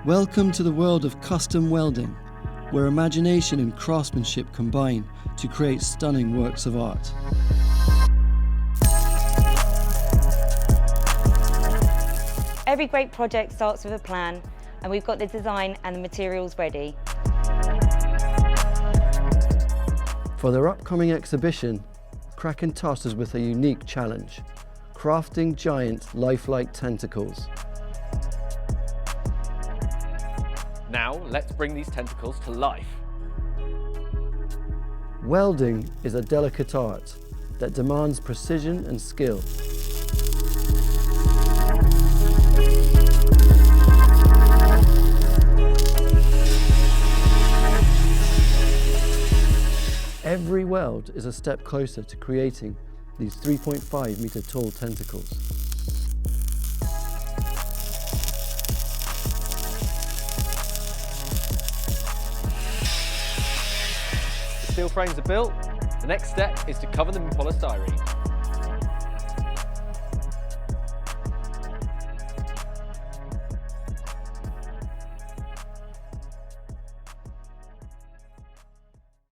Welcome to the world of custom welding, where imagination and craftsmanship combine to create stunning works of art. Every great project starts with a plan, and we've got the design and the materials ready. For their upcoming exhibition, Kraken tasked us with a unique challenge: crafting giant lifelike tentacles. Now, let's bring these tentacles to life. Welding is a delicate art that demands precision and skill. Every weld is a step closer to creating these 3.5 meter tall tentacles. The steel frames are built. The next step is to cover them in polystyrene.